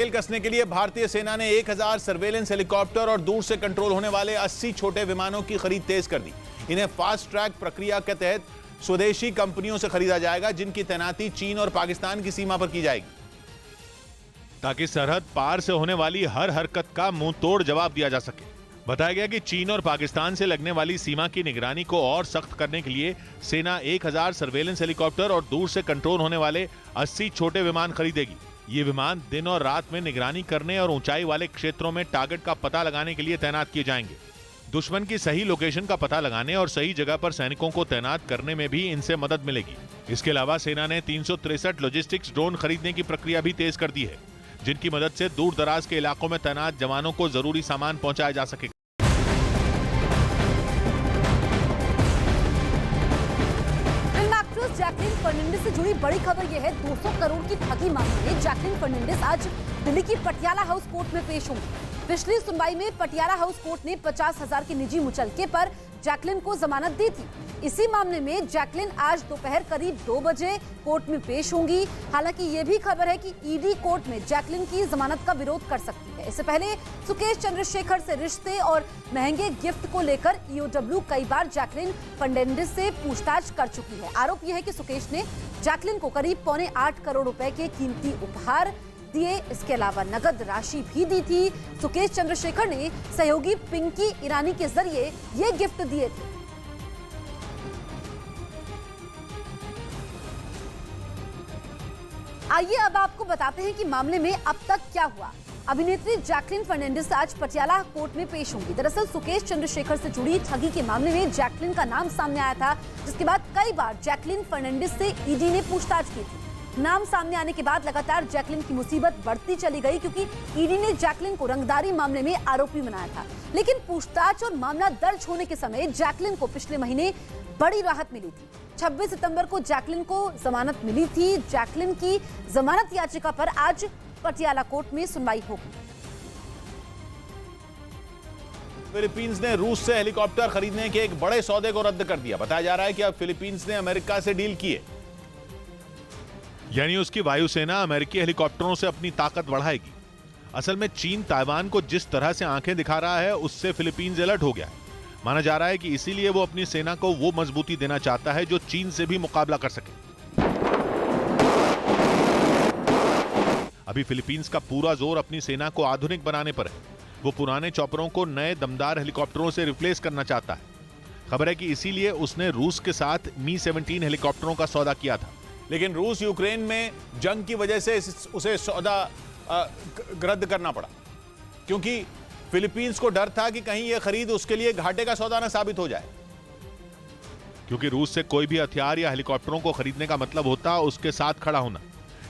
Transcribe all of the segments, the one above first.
तेल कसने के लिए भारतीय सेना ने 1000 सर्वेलेंस हेलीकॉप्टर और दूर से कंट्रोल होने वाले 80 छोटे विमानों की खरीद तेज कर दी। इन्हें फास्ट ट्रैक प्रक्रिया के तहत स्वदेशी कंपनियों से खरीदा जाएगा, जिनकी तैनाती चीन और पाकिस्तान की सीमा पर की जाएगी, ताकि सरहद पार से होने वाली हर हरकत का मुंह तोड़ जवाब दिया जा सके। बताया गया कि चीन और पाकिस्तान से लगने वाली सीमा की निगरानी को और सख्त करने के लिए सेना 1000 सर्वेलेंस हेलीकॉप्टर और दूर से कंट्रोल होने वाले 80 छोटे विमान खरीदेगी। ये विमान दिन और रात में निगरानी करने और ऊंचाई वाले क्षेत्रों में टारगेट का पता लगाने के लिए तैनात किए जाएंगे। दुश्मन की सही लोकेशन का पता लगाने और सही जगह पर सैनिकों को तैनात करने में भी इनसे मदद मिलेगी। इसके अलावा सेना ने 363 लॉजिस्टिक्स ड्रोन खरीदने की प्रक्रिया भी तेज कर दी है, जिनकी मदद से दूर दराज के इलाकों में तैनात जवानों को जरूरी सामान पहुंचाया जा सकेगा। जैकलिन फर्नांडिस से जुड़ी बड़ी खबर यह है, 200 करोड़ की ठगी मामले में जैकलिन फर्नांडिस आज दिल्ली की पटियाला हाउस कोर्ट में पेश होंगी। पिछली सुनवाई में पटियाला हाउस कोर्ट ने 50,000 की निजी मुचलके पर जैकलिन को जमानत दी थी। इसी मामले में जैकलिन आज दोपहर करीब 2 बजे कोर्ट में पेश होंगी। हालांकि ये भी खबर है कि ईडी कोर्ट में जैकलिन की जमानत का विरोध कर सकती है। इससे पहले सुकेश चंद्रशेखर से रिश्ते और महंगे गिफ्ट को लेकर ईओडब्ल्यू कई बार जैकलिन फर्नांडिस से पूछताछ कर चुकी है। आरोप यह है कि सुकेश ने जैकलिन को करीब 8.25 करोड़ रुपए के कीमती उपहार दिए। इसके अलावा नगद राशि भी दी थी। सुकेश चंद्रशेखर ने सहयोगी पिंकी ईरानी के जरिए ये गिफ्ट दिए थे। आइए अब आपको बताते हैं कि मामले में अब तक क्या हुआ। अभिनेत्री जैकलिन फर्नांडिस आज पटियाला कोर्ट में पेश होंगी। दरअसल सुकेश चंद्रशेखर से जुड़ी ठगी के मामले में जैकलिन का नाम सामने आया था, जिसके बाद कई बार जैकलिन फर्नांडिस से ईडी ने पूछताछ की थी। नाम सामने आने के बाद लगातार जैकलिन की मुसीबत बढ़ती चली गई, क्योंकि ईडी ने जैकलिन को रंगदारी मामले में आरोपी बनाया था। लेकिन पूछताछ और मामला दर्ज होने के समय जैकलिन को पिछले महीने बड़ी राहत मिली थी। 26 सितंबर को जैकलिन को जमानत मिली थी। जैकलिन की जमानत याचिका पर आज पटियाला कोर्ट में सुनवाई होगी। फिलीपींस ने रूस से हेलीकॉप्टर खरीदने के एक बड़े सौदे को रद्द कर दिया। बताया जा रहा है कि अब फिलीपींस ने अमेरिका से डील की है, यानी उसकी वायुसेना अमेरिकी हेलीकॉप्टरों से अपनी ताकत बढ़ाएगी। असल में चीन ताइवान को जिस तरह से आंखें दिखा रहा है, उससे फिलीपींस अलर्ट हो गया है। माना जा रहा है कि इसीलिए वो अपनी सेना को वो मजबूती देना चाहता है जो चीन से भी मुकाबला कर सके। अभी फिलीपींस का पूरा जोर अपनी सेना को आधुनिक बनाने पर है। वो पुराने चॉपरों को नए दमदार हेलीकॉप्टरों से रिप्लेस करना चाहता है। खबर है कि इसीलिए उसने रूस के साथ मी-17 हेलीकॉप्टरों का सौदा किया था, लेकिन रूस यूक्रेन में जंग की वजह से उसे सौदा रद्द करना पड़ा, क्योंकि फिलीपींस को डर था कि कहीं यह खरीद उसके लिए घाटे का सौदा न साबित हो जाए। क्योंकि रूस से कोई भी हथियार या हेलीकॉप्टरों को खरीदने का मतलब होता उसके साथ खड़ा होना।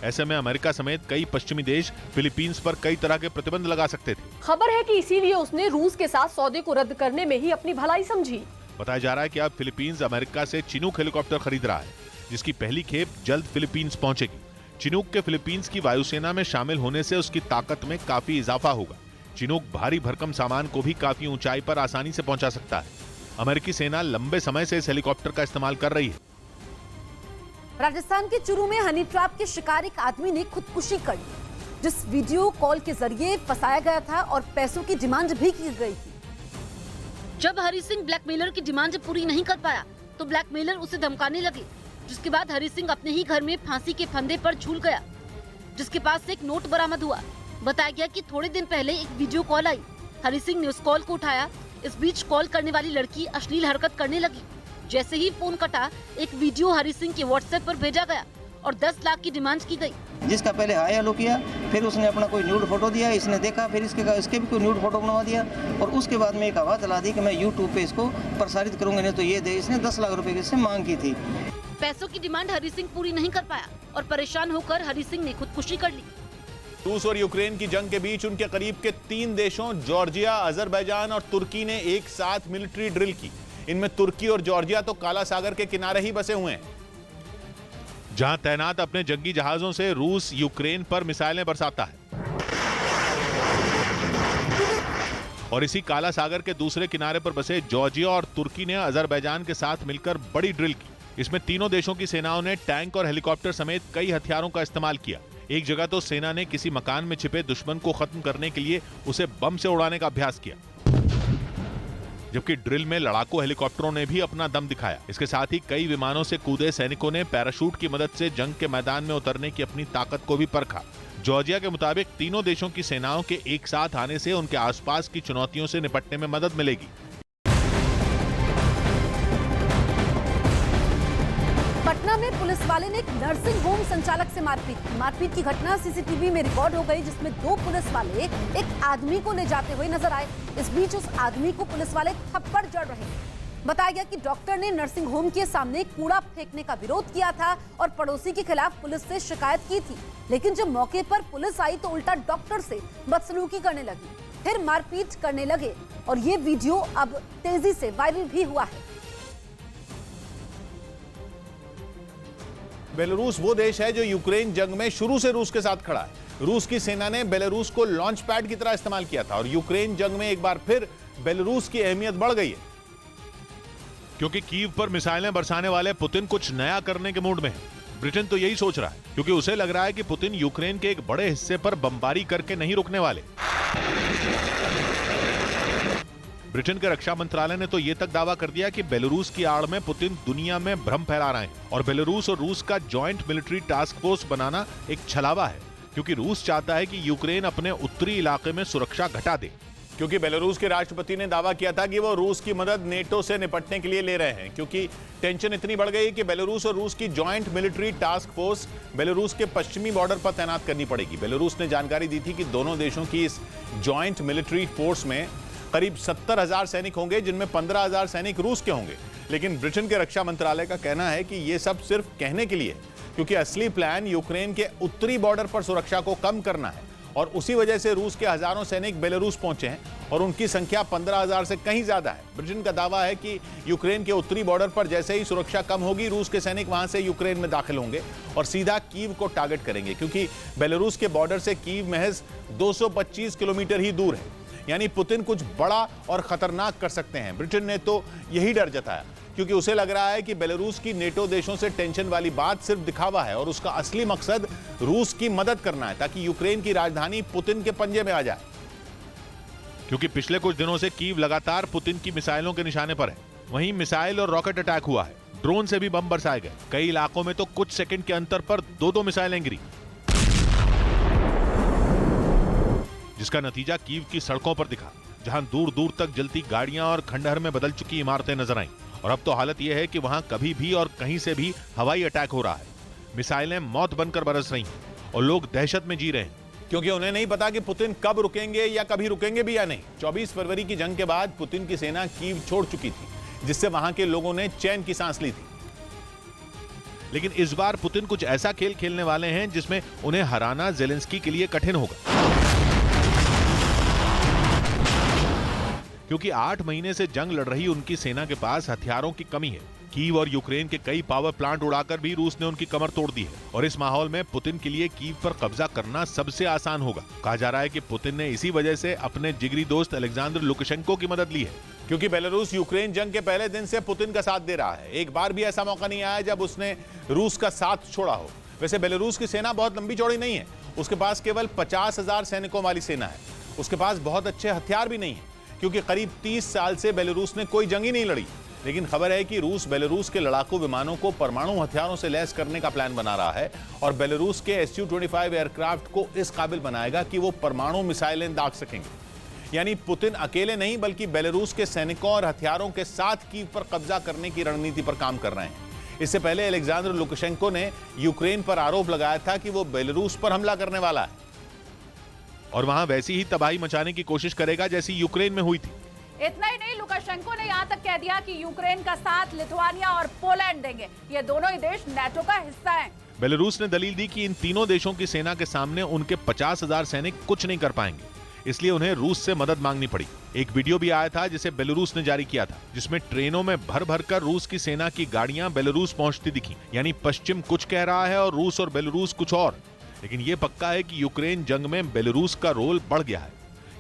ऐसे में अमेरिका समेत कई पश्चिमी देश फिलीपींस पर कई तरह के प्रतिबंध लगा सकते थे। खबर है कि इसीलिए उसने रूस के साथ सौदे को रद्द करने में ही अपनी भलाई समझी। बताया जा रहा है कि अब फिलीपींस अमेरिका से चिनूक हेलीकॉप्टर खरीद रहा है, जिसकी पहली खेप जल्द फिलीपींस पहुंचेगी। चिनूक के फिलीपींस की वायुसेना में शामिल होने से उसकी ताकत में काफी इजाफा होगा। चिनूक भारी भरकम सामान को भी काफी ऊंचाई पर आसानी से पहुंचा सकता है। अमेरिकी सेना लंबे समय से इस हेलीकॉप्टर का इस्तेमाल कर रही है। राजस्थान के चूरू में हनी ट्रैप के शिकार एक आदमी ने खुदकुशी कर ली, जिस वीडियो कॉल के जरिए फंसाया गया था और पैसों की डिमांड भी की गई थी। जब हरी सिंह ब्लैकमेलर की डिमांड पूरी नहीं कर पाया तो ब्लैकमेलर उसे धमकाने लगे, जिसके बाद हरी सिंह अपने ही घर में फांसी के फंदे पर झूल गया, जिसके पास से एक नोट बरामद हुआ। बताया गया कि थोड़े दिन पहले एक वीडियो कॉल आई। हरी सिंह ने उस कॉल को उठाया। इस बीच कॉल करने वाली लड़की अश्लील हरकत करने लगी। जैसे ही फोन कटा, एक वीडियो हरी सिंह के व्हाट्सएप पर भेजा गया और 10 लाख की डिमांड की गई। जिसका पहले हाय हेलो किया, फिर उसने अपना कोई न्यूड फोटो दिया, इसने देखा, फिर इसके भी कोई न्यूड फोटो बनवा दिया और उसके बाद में एक आवाज चला दी कि मैं यूट्यूब पे इसको प्रसारित करूंगा, नहीं तो ये दे। इसने 10 लाख रुपए की इससे मांग की थी। पैसों की डिमांड हरी सिंह पूरी नहीं कर पाया और परेशान होकर हरी सिंह ने खुदकुशी कर ली। रूस और यूक्रेन की जंग के बीच उनके करीब के 3 देशों जॉर्जिया, अजरबैजान और तुर्की ने एक साथ मिलिट्री ड्रिल की। इनमें तुर्की और जॉर्जिया तो काला सागर के किनारे ही बसे हुए हैं, जहां तैनात अपने जंगी जहाजों से रूस यूक्रेन पर मिसाइलें बरसाता है। और इसी काला सागर के दूसरे किनारे पर बसे जॉर्जिया और तुर्की ने अजरबैजान के साथ मिलकर बड़ी ड्रिल की। इसमें तीनों देशों की सेनाओं ने टैंक और हेलीकॉप्टर समेत कई हथियारों का इस्तेमाल किया। एक जगह तो सेना ने किसी मकान में छिपे दुश्मन को खत्म करने के लिए उसे बम से उड़ाने का अभ्यास किया, जबकि ड्रिल में लड़ाकू हेलीकॉप्टरों ने भी अपना दम दिखाया। इसके साथ ही कई विमानों से कूदे सैनिकों ने पैराशूट की मदद से जंग के मैदान में उतरने की अपनी ताकत को भी परखा। जॉर्जिया के मुताबिक तीनों देशों की सेनाओं के एक साथ आने से उनके आसपास की चुनौतियों से निपटने में मदद मिलेगी। पटना में पुलिस वाले ने एक नर्सिंग होम संचालक से मारपीट की घटना सीसीटीवी में रिकॉर्ड हो गई, जिसमें 2 पुलिस वाले एक आदमी को ले जाते हुए नजर आए। इस बीच उस आदमी को पुलिस वाले थप्पड़ जड़ रहे हैं। बताया गया कि डॉक्टर ने नर्सिंग होम के सामने कूड़ा फेंकने का विरोध किया था और पड़ोसी के खिलाफ पुलिस से शिकायत की थी, लेकिन जब मौके पर पुलिस आई तो उल्टा डॉक्टर से बदसलूकी करने लगी, फिर मारपीट करने लगे और ये वीडियो अब तेजी से वायरल भी हुआ है। बेलारूस वो देश है जो यूक्रेन जंग में शुरू से रूस के साथ खड़ा है। रूस की सेना ने बेलारूस को लॉन्च पैड की तरह इस्तेमाल किया था और यूक्रेन जंग में एक बार फिर बेलारूस की अहमियत बढ़ गई है, क्योंकि कीव पर मिसाइलें बरसाने वाले पुतिन कुछ नया करने के मूड में है। ब्रिटेन तो यही सोच रहा है, क्योंकि उसे लग रहा है कि पुतिन यूक्रेन के एक बड़े हिस्से पर बमबारी करके नहीं रुकने वाले। ब्रिटेन के रक्षा मंत्रालय ने तो ये तक दावा कर दिया कि बेलारूस की आड़ में पुतिन दुनिया में भ्रम फैला रहे हैं और बेलारूस और रूस का जॉइंट मिलिट्री टास्क फोर्स बनाना एक छलावा है, क्योंकि रूस चाहता है कि यूक्रेन अपने उत्तरी इलाके में सुरक्षा घटा दे। क्योंकि बेलारूस के राष्ट्रपति ने दावा किया था कि वो रूस की मदद नेटो से निपटने के लिए ले रहे हैं, क्योंकि टेंशन इतनी बढ़ गई कि बेलारूस और रूस की joint military task force Belarus के पश्चिमी बॉर्डर पर तैनात करनी पड़ेगी। बेलारूस ने जानकारी दी थी कि दोनों देशों की इस जॉइंट मिलिट्री फोर्स में करीब 70,000 सैनिक होंगे, जिनमें 15,000 सैनिक रूस के होंगे। लेकिन ब्रिटेन के रक्षा मंत्रालय का कहना है कि ये सब सिर्फ कहने के लिए, क्योंकि असली प्लान यूक्रेन के उत्तरी बॉर्डर पर सुरक्षा को कम करना है और उसी वजह से रूस के हजारों सैनिक बेलारूस पहुंचे हैं और उनकी संख्या 15,000 से कहीं ज्यादा है। ब्रिटेन का दावा है कि यूक्रेन के उत्तरी बॉर्डर पर जैसे ही सुरक्षा कम होगी, रूस के सैनिक वहां से यूक्रेन में दाखिल होंगे और सीधा कीव को टारगेट करेंगे, क्योंकि बेलारूस के बॉर्डर से कीव महज 225 किलोमीटर ही दूर है। यानी पुतिन कुछ बड़ा और खतरनाक कर सकते हैं। ब्रिटेन ने तो यही डर जताया, क्योंकि उसे लग रहा है कि बेलारूस की नेटो देशों से टेंशन वाली बात सिर्फ दिखावा है और उसका असली मकसद रूस की मदद करना है, ताकि यूक्रेन की राजधानी पुतिन के पंजे में आ जाए। क्योंकि पिछले कुछ दिनों से कीव लगातार पुतिन की मिसाइलों के निशाने पर है। वहीं मिसाइल और रॉकेट अटैक हुआ है, ड्रोन से भी बम बरसाए गए। कई इलाकों में तो कुछ सेकंड के अंतर पर 2-2 मिसाइलें गिरी, जिसका नतीजा कीव की सड़कों पर दिखा, जहां दूर दूर तक जलती गाड़ियां और खंडहर में बदल चुकी इमारतें नजर आईं। और अब तो हालत यह है कि वहां कभी भी और कहीं से भी हवाई अटैक हो रहा है। मिसाइलें मौत बनकर बरस रही हैं और लोग दहशत में जी रहे हैं, क्योंकि उन्हें नहीं पता कि पुतिन कब रुकेंगे या कभी रुकेंगे भी या नहीं। 24 फरवरी की जंग के बाद पुतिन की सेना कीव छोड़ चुकी थी, जिससे वहां के लोगों ने चैन की सांस ली थी। लेकिन इस बार पुतिन कुछ ऐसा खेल खेलने वाले हैं जिसमें उन्हें हराना ज़ेलेंस्की के लिए कठिन होगा, क्योंकि 8 महीने से जंग लड़ रही उनकी सेना के पास हथियारों की कमी है। कीव और यूक्रेन के कई पावर प्लांट उड़ाकर भी रूस ने उनकी कमर तोड़ दी है और इस माहौल में पुतिन के लिए कीव पर कब्जा करना सबसे आसान होगा। कहा जा रहा है कि पुतिन ने इसी वजह से अपने जिगरी दोस्त अलेक्जेंडर लुकाशेंको की मदद ली है, क्योंकि बेलारूस यूक्रेन जंग के पहले दिन से पुतिन का साथ दे रहा है। एक बार भी ऐसा मौका नहीं आया जब उसने रूस का साथ छोड़ा हो। वैसे बेलारूस की सेना बहुत लंबी चौड़ी नहीं है, उसके पास केवल 50,000 सैनिकों वाली सेना है। उसके पास बहुत अच्छे हथियार भी नहीं है, क्योंकि करीब 30 साल से बेलारूस ने कोई जंग ही नहीं लड़ी। लेकिन खबर है कि रूस बेलारूस के लड़ाकू विमानों को परमाणु हथियारों से लैस करने का प्लान बना रहा है और बेलारूस के Su-25 एयरक्राफ्ट को इस काबिल बनाएगा कि वो परमाणु मिसाइलें दाग सकेंगे। यानी पुतिन अकेले नहीं, बल्कि बेलारूस के सैनिकों और हथियारों के साथ कीव पर कब्जा करने की रणनीति पर काम कर रहे हैं। इससे पहले अलेक्जेंडर लुकाशेंको ने यूक्रेन पर आरोप लगाया था कि वो बेलारूस पर हमला करने वाला है और वहां वैसी ही तबाही मचाने की कोशिश करेगा जैसी यूक्रेन में हुई थी। इतना ही नहीं, लुकाशेंको ने यहाँ तक कह दिया कि यूक्रेन का साथ लिथुआनिया और पोलैंड देंगे। ये दोनों ही देश नेटो का हिस्सा हैं। बेलारूस ने दलील दी कि इन तीनों देशों की सेना के सामने उनके 50,000 सैनिक कुछ नहीं कर पाएंगे, इसलिए उन्हें रूस से मदद मांगनी पड़ी। एक वीडियो भी आया था जिसे बेलारूस ने जारी किया था, जिसमें ट्रेनों में भर भर कर रूस की सेना की गाड़ियां बेलारूस पहुंचती दिखी। यानी पश्चिम कुछ कह रहा है और रूस और बेलारूस कुछ और। लेकिन यह पक्का है कि यूक्रेन जंग में बेलारूस का रोल बढ़ गया है,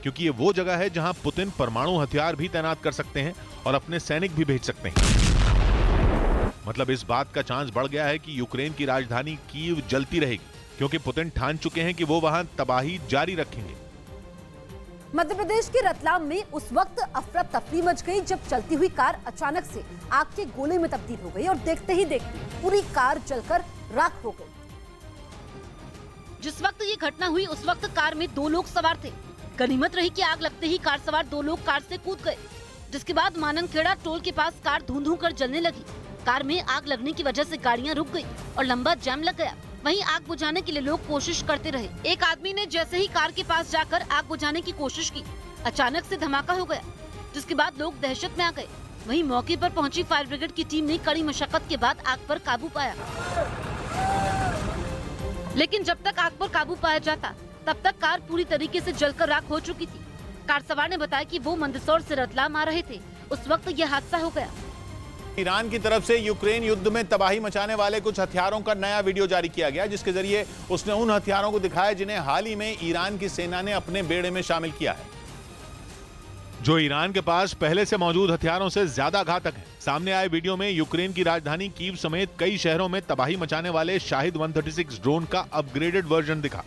क्योंकि ये वो जगह है जहां पुतिन परमाणु हथियार भी तैनात कर सकते हैं और अपने सैनिक भी भेज सकते हैं। मतलब इस बात का चांस बढ़ गया है कि यूक्रेन की राजधानी कीव जलती रहेगी, क्योंकि पुतिन ठान चुके हैं कि वो वहां तबाही जारी रखेंगे। मध्य प्रदेश के रतलाम में उस वक्त अफरा तफरी मच गई जब चलती हुई कार अचानक से आग के गोले में तब्दील हो गई और देखते ही देखते पूरी कार जलकर राख हो गई। जिस वक्त ये घटना हुई उस वक्त कार में 2 लोग सवार थे। गनीमत रही कि आग लगते ही कार सवार 2 लोग कार से कूद गए, जिसके बाद माननखेड़ा टोल के पास कार धूं-धूं कर जलने लगी। कार में आग लगने की वजह से गाड़ियां रुक गई और लंबा जाम लग गया। वहीं आग बुझाने के लिए लोग कोशिश करते रहे। एक आदमी ने जैसे ही कार के पास जाकर आग बुझाने की कोशिश की, अचानक से धमाका हो गया, जिसके बाद लोग दहशत में आ गए। वहीं मौके पर पहुंची फायर ब्रिगेड की टीम ने कड़ी मशक्कत के बाद आग पर काबू पाया, लेकिन जब तक आग पर काबू पाया जाता तब तक कार पूरी तरीके से जलकर राख हो चुकी थी। कार सवार ने बताया कि वो मंदसौर से रतलाम आ रहे थे, उस वक्त यह हादसा हो गया। ईरान की तरफ से यूक्रेन युद्ध में तबाही मचाने वाले कुछ हथियारों का नया वीडियो जारी किया गया, जिसके जरिए उसने उन हथियारों को दिखाया जिन्हें हाल ही में ईरान की सेना ने अपने बेड़े में शामिल किया है, जो ईरान के पास पहले से मौजूद हथियारों से ज्यादा घातक है। सामने आए वीडियो में यूक्रेन की राजधानी कीव समेत कई शहरों में तबाही मचाने वाले शाहिद 136 ड्रोन का अपग्रेडेड वर्जन दिखा,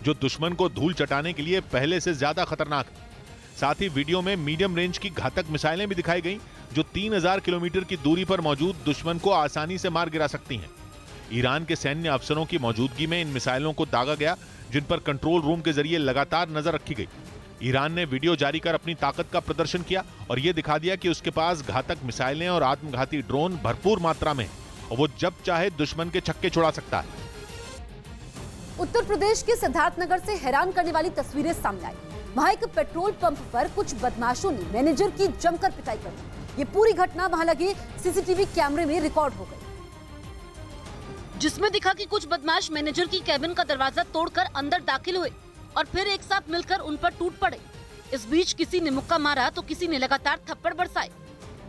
जो दुश्मन को धूल चटाने के लिए पहले से ज्यादा खतरनाक है। साथ ही वीडियो में मीडियम रेंज की घातक मिसाइलें भी दिखाई गईं, जो 3000 किलोमीटर की दूरी पर मौजूद दुश्मन को आसानी से मार गिरा सकती हैं। ईरान के सैन्य अफसरों की मौजूदगी में इन मिसाइलों को दागा गया, जिन पर कंट्रोल रूम के जरिए लगातार नजर रखी गई। ईरान ने वीडियो जारी कर अपनी ताकत का प्रदर्शन किया और ये दिखा दिया कि उसके पास घातक मिसाइलें और आत्मघाती ड्रोन भरपूर मात्रा में है और वो जब चाहे दुश्मन के छक्के छुड़ा सकता है। उत्तर प्रदेश के सिद्धार्थनगर से हैरान करने वाली तस्वीरें सामने आई। वहां एक पेट्रोल पंप पर कुछ बदमाशों ने मैनेजर की जमकर पिटाई कर दी। ये पूरी घटना वहां लगे सीसीटीवी कैमरे में रिकॉर्ड हो गई, जिसमें दिखा कि कुछ बदमाश मैनेजर की कैबिन का दरवाजा तोड़कर अंदर दाखिल हुए और फिर एक साथ मिलकर उन पर टूट पड़े। इस बीच किसी ने मुक्का मारा तो किसी ने लगातार थप्पड़ बरसाए।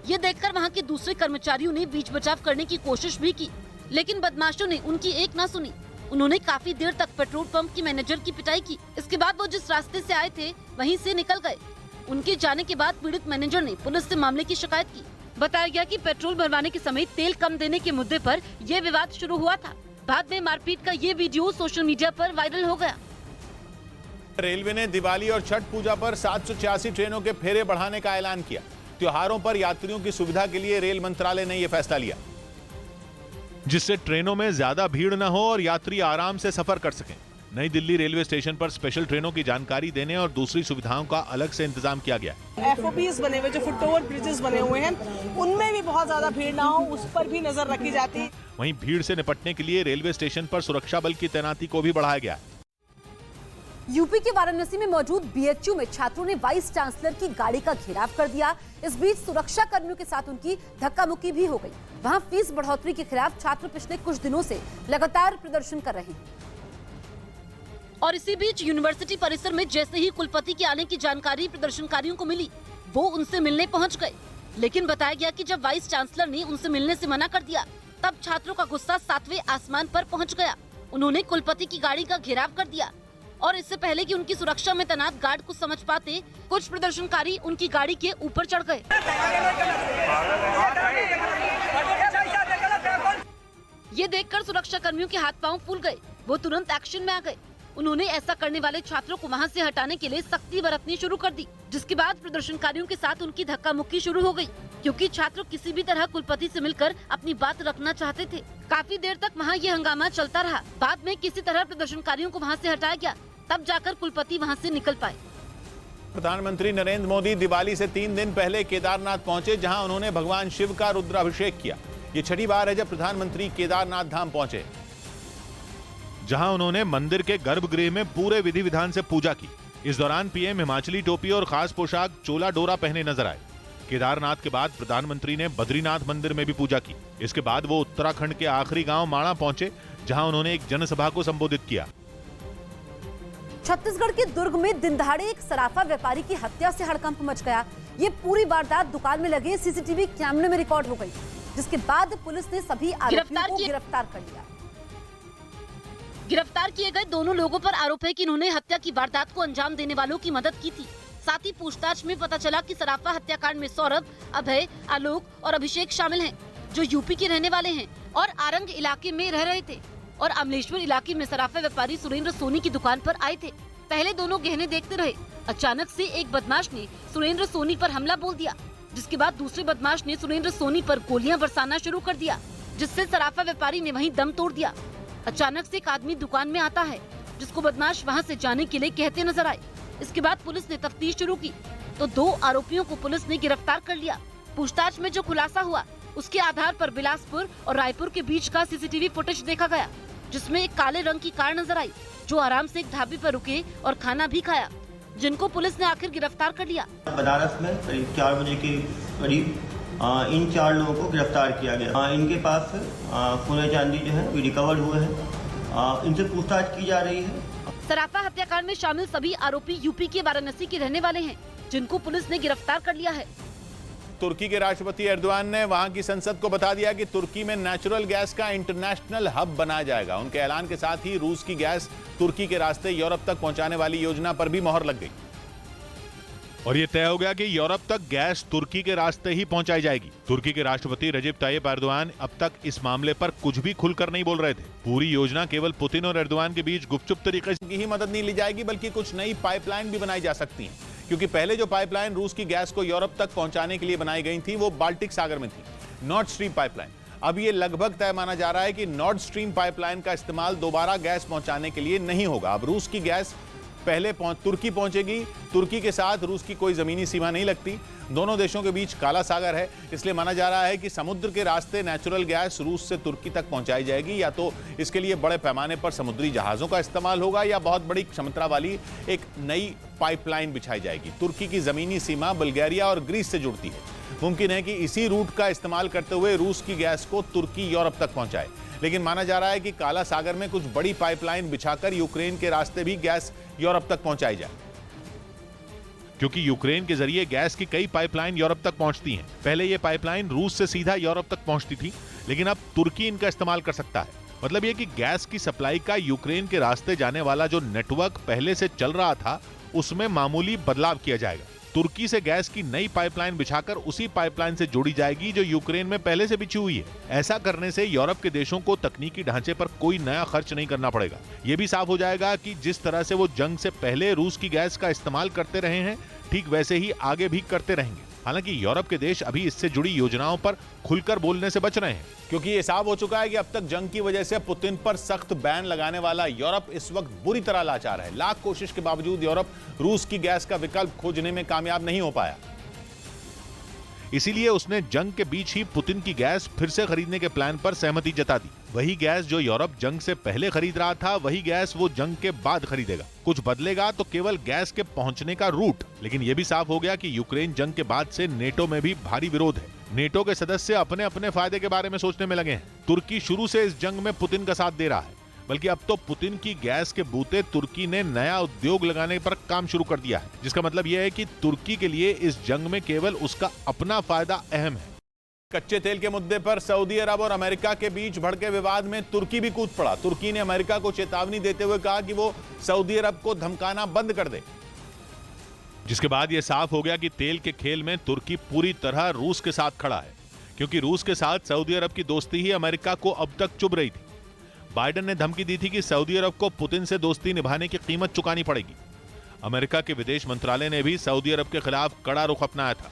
ये देखकर वहां के दूसरे कर्मचारियों ने बीच बचाव करने की कोशिश भी की, लेकिन बदमाशों ने उनकी एक ना सुनी। उन्होंने काफी देर तक पेट्रोल पंप की मैनेजर की पिटाई की। इसके बाद वो जिस रास्ते से आए थे वहीं से निकल गए। उनके जाने के बाद पीड़ित मैनेजर ने पुलिस से मामले की शिकायत की। बताया गया कि पेट्रोल भरवाने के समय तेल कम देने के मुद्दे पर यह विवाद शुरू हुआ था। बाद में मारपीट का ये वीडियो सोशल मीडिया पर वायरल हो गया। रेलवे ने दिवाली और छठ पूजा पर 786 ट्रेनों के फेरे बढ़ाने का ऐलान किया। त्योहारों पर यात्रियों की सुविधा के लिए रेल मंत्रालय ने यह फैसला लिया, जिससे ट्रेनों में ज्यादा भीड़ न हो और यात्री आराम से सफर कर सकें। नई दिल्ली रेलवे स्टेशन पर स्पेशल ट्रेनों की जानकारी देने और दूसरी सुविधाओं का अलग से इंतजाम किया गया। FOPs बने हुए, जो फुटओवर ब्रिजेस बने हुए हैं, उनमें भी बहुत ज्यादा भीड़ ना हो, उस पर भी नजर रखी जाती है। वहीं भीड़ से निपटने के लिए रेलवे स्टेशन पर सुरक्षा बल की तैनाती को भी बढ़ाया गया। यूपी के वाराणसी में मौजूद BHU में छात्रों ने वाइस चांसलर की गाड़ी का घेराव कर दिया। इस बीच सुरक्षा कर्मियों के साथ उनकी धक्का-मुक्की भी हो गई। वहां फीस बढ़ोतरी के खिलाफ छात्र पिछले कुछ दिनों से लगातार प्रदर्शन कर रहे हैं। और इसी बीच यूनिवर्सिटी परिसर में जैसे ही कुलपति के आने की जानकारी प्रदर्शनकारियों को मिली, वो उनसे मिलने पहुंच गए। लेकिन बताया गया कि जब वाइस चांसलर ने उनसे मिलने से मना कर दिया, तब छात्रों का गुस्सा 7वें आसमान पर पहुंच गया। उन्होंने कुलपति की गाड़ी का घेराव कर दिया और इससे पहले कि उनकी सुरक्षा में तैनात गार्ड कुछ समझ पाते, कुछ प्रदर्शनकारी उनकी गाड़ी के ऊपर चढ़ गए। ये देखकर सुरक्षा कर्मियों के हाथ पांव फूल गए। वो तुरंत एक्शन में आ गए। उन्होंने ऐसा करने वाले छात्रों को वहां से हटाने के लिए सख्ती बरतनी शुरू कर दी, जिसके बाद प्रदर्शनकारियों के साथ उनकी धक्का मुक्की शुरू हो गई, क्योंकि छात्र किसी भी तरह कुलपति से मिलकर अपनी बात रखना चाहते थे। काफी देर तक वहां ये हंगामा चलता रहा। बाद में किसी तरह प्रदर्शनकारियों को वहां से हटाया गया, तब जाकर कुलपति वहां से निकल पाए। प्रधानमंत्री नरेंद्र मोदी दिवाली से 3 दिन पहले केदारनाथ पहुंचे, जहां उन्होंने भगवान शिव का रुद्राभिषेक किया। ये छठी बार है जब प्रधानमंत्री केदारनाथ धाम पहुंचे, जहां उन्होंने मंदिर के गर्भगृह में पूरे विधि विधान से पूजा की। इस दौरान पीएम हिमाचली टोपी और खास पोशाक चोला डोरा पहने नजर आए। केदारनाथ के बाद प्रधानमंत्री ने बद्रीनाथ मंदिर में भी पूजा की। इसके बाद वो उत्तराखंड के आखिरी गांव माणा पहुंचे, जहां उन्होंने एक जनसभा को संबोधित किया। छत्तीसगढ़ के दुर्ग में दिन दहाड़े एक सराफा व्यापारी की हत्या से हड़कंप मच गया। ये पूरी वारदात दुकान में लगे सीसीटीवी कैमरे में रिकॉर्ड हो गई, जिसके बाद पुलिस ने सभी आरोपियों को गिरफ्तार कर लिया। गिरफ्तार किए गए दोनों लोगों पर आरोप है कि इन्होंने हत्या की वारदात को अंजाम देने वालों की मदद की थी। साथ ही पूछताछ में पता चला कि सराफा हत्याकांड में सौरभ, अभय, आलोक और अभिषेक शामिल हैं, जो यूपी के रहने वाले हैं और आरंग इलाके में रह रहे थे। और अमलेश्वर इलाके में सराफा व्यापारी सुरेंद्र सोनी की दुकान पर आए थे। पहले दोनों गहने देखते रहे। अचानक से एक बदमाश ने सुरेंद्र सोनी पर हमला बोल दिया, जिसके बाद दूसरे बदमाश ने सुरेंद्र सोनी पर गोलियां बरसाना शुरू कर दिया, जिससे सराफा व्यापारी ने वहीं दम तोड़ दिया। अचानक से एक आदमी दुकान में आता है, जिसको बदमाश वहां से जाने के लिए कहते नजर आए। इसके बाद पुलिस ने तफ्तीश शुरू की तो 2 आरोपियों को पुलिस ने गिरफ्तार कर लिया। पूछताछ में जो खुलासा हुआ, उसके आधार पर बिलासपुर और रायपुर के बीच का सीसीटीवी फुटेज देखा गया, जिसमें एक काले रंग की कार नजर आई, जो आराम से एक ढाबे पर रुके और खाना भी खाया, जिनको पुलिस ने आखिर गिरफ्तार कर लिया। बनारस में करीब 4 बजे के करीब इन 4 लोगों को गिरफ्तार किया गया। इनके पास सोने चांदी जो है रिकवर हुए हैं। इनसे पूछताछ की जा रही है। सराफा हत्याकांड में शामिल सभी आरोपी यूपी के वाराणसी के रहने वाले हैं, जिनको पुलिस ने गिरफ्तार कर लिया है। तुर्की के राष्ट्रपति एर्दोआन ने वहां की संसद को बता दिया कि तुर्की में नेचुरल गैस का इंटरनेशनल हब बनाया जाएगा। उनके ऐलान के साथ ही रूस की गैस तुर्की के रास्ते यूरोप तक पहुंचाने वाली योजना पर भी मोहर लग गई और यह तय हो गया कि यूरोप तक गैस तुर्की के रास्ते ही पहुंचाई जाएगी। तुर्की के राष्ट्रपति रजब तायिप एर्दोआन अब तक इस मामले पर कुछ भी खुलकर नहीं बोल रहे थे। पूरी योजना केवल पुतिन और एर्दोआन के बीच गुपचुप तरीके से ही मदद नहीं ली जाएगी, बल्कि कुछ नई पाइपलाइन भी बनाई जा सकती है, क्योंकि पहले जो पाइपलाइन रूस की गैस को यूरोप तक पहुंचाने के लिए बनाई गई थी वो बाल्टिक सागर में थी, नॉर्थ स्ट्रीम पाइपलाइन। अब ये लगभग तय माना जा रहा है कि नॉर्थ स्ट्रीम पाइपलाइन का इस्तेमाल दोबारा गैस पहुंचाने के लिए नहीं होगा। अब रूस की गैस पहले तुर्की पहुंचेगी। तुर्की के साथ रूस की कोई जमीनी सीमा नहीं लगती, दोनों देशों के बीच काला सागर है, इसलिए माना जा रहा है कि समुद्र के रास्ते नेचुरल गैस रूस से तुर्की तक पहुंचाई जाएगी। या तो इसके लिए बड़े पैमाने पर समुद्री जहाजों का इस्तेमाल होगा या बहुत बड़ी क्षमता वाली एक नई पाइपलाइन बिछाई जाएगी। तुर्की की जमीनी सीमा बुल्गारिया और ग्रीस से जुड़ती है। मुमकिन है कि इसी रूट का इस्तेमाल करते हुए रूस की गैस को तुर्की यूरोप तक पहुंचाए, लेकिन माना जा रहा है कि काला सागर में कुछ बड़ी पाइपलाइन बिछाकर यूक्रेन के रास्ते भी गैस यूरोप तक पहुंचाई जाए, क्योंकि यूक्रेन के जरिए गैस की कई पाइपलाइन यूरोप तक पहुंचती हैं। पहले ये पाइपलाइन रूस से सीधा यूरोप तक पहुंचती थी, लेकिन अब तुर्की इनका इस्तेमाल कर सकता है। मतलब ये कि गैस की सप्लाई का यूक्रेन के रास्ते जाने वाला जो नेटवर्क पहले से चल रहा था, उसमें मामूली बदलाव किया जाएगा। तुर्की से गैस की नई पाइपलाइन बिछाकर उसी पाइपलाइन से जोड़ी जाएगी जो यूक्रेन में पहले से बिछी हुई है। ऐसा करने से यूरोप के देशों को तकनीकी ढांचे पर कोई नया खर्च नहीं करना पड़ेगा। यह भी साफ हो जाएगा कि जिस तरह से वो जंग से पहले रूस की गैस का इस्तेमाल करते रहे हैं, ठीक वैसे ही आगे भी करते रहेंगे। हालांकि यूरोप के देश अभी इससे जुड़ी योजनाओं पर खुलकर बोलने से बच रहे हैं, क्योंकि ये साफ हो चुका है कि अब तक जंग की वजह से पुतिन पर सख्त बैन लगाने वाला यूरोप इस वक्त बुरी तरह लाचार है। लाख कोशिश के बावजूद यूरोप रूस की गैस का विकल्प खोजने में कामयाब नहीं हो पाया। इसीलिए उसने जंग के बीच ही पुतिन की गैस फिर से खरीदने के प्लान पर सहमति जता दी। वही गैस जो यूरोप जंग से पहले खरीद रहा था, वही गैस वो जंग के बाद खरीदेगा। कुछ बदलेगा तो केवल गैस के पहुंचने का रूट। लेकिन यह भी साफ हो गया कि यूक्रेन जंग के बाद से नेटो में भी भारी विरोध है। नेटो के सदस्य अपने अपने फायदे के बारे में सोचने में लगे हैं। तुर्की शुरू से इस जंग में पुतिन का साथ दे रहा है, बल्कि अब तो पुतिन की गैस के बूते तुर्की ने नया उद्योग लगाने पर काम शुरू कर दिया है, जिसका मतलब यह है कि तुर्की के लिए इस जंग में केवल उसका अपना फायदा अहम है। कच्चे तेल के मुद्दे पर सऊदी अरब और अमेरिका के बीच भड़के विवाद में तुर्की भी कूद पड़ा। तुर्की ने अमेरिका को चेतावनी देते हुए कहा कि वो सऊदी अरब को धमकाना बंद कर दे, जिसके बाद यह साफ हो गया कि तेल के खेल में तुर्की पूरी तरह रूस के साथ खड़ा है, क्योंकि रूस के साथ सऊदी अरब की दोस्ती ही अमेरिका को अब तक चुभ रही थी। बाइडेन ने धमकी दी थी कि सऊदी अरब को पुतिन से दोस्ती निभाने की कीमत चुकानी पड़ेगी। अमेरिका के विदेश मंत्रालय ने भी सऊदी अरब के खिलाफ कड़ा रुख अपनाया था,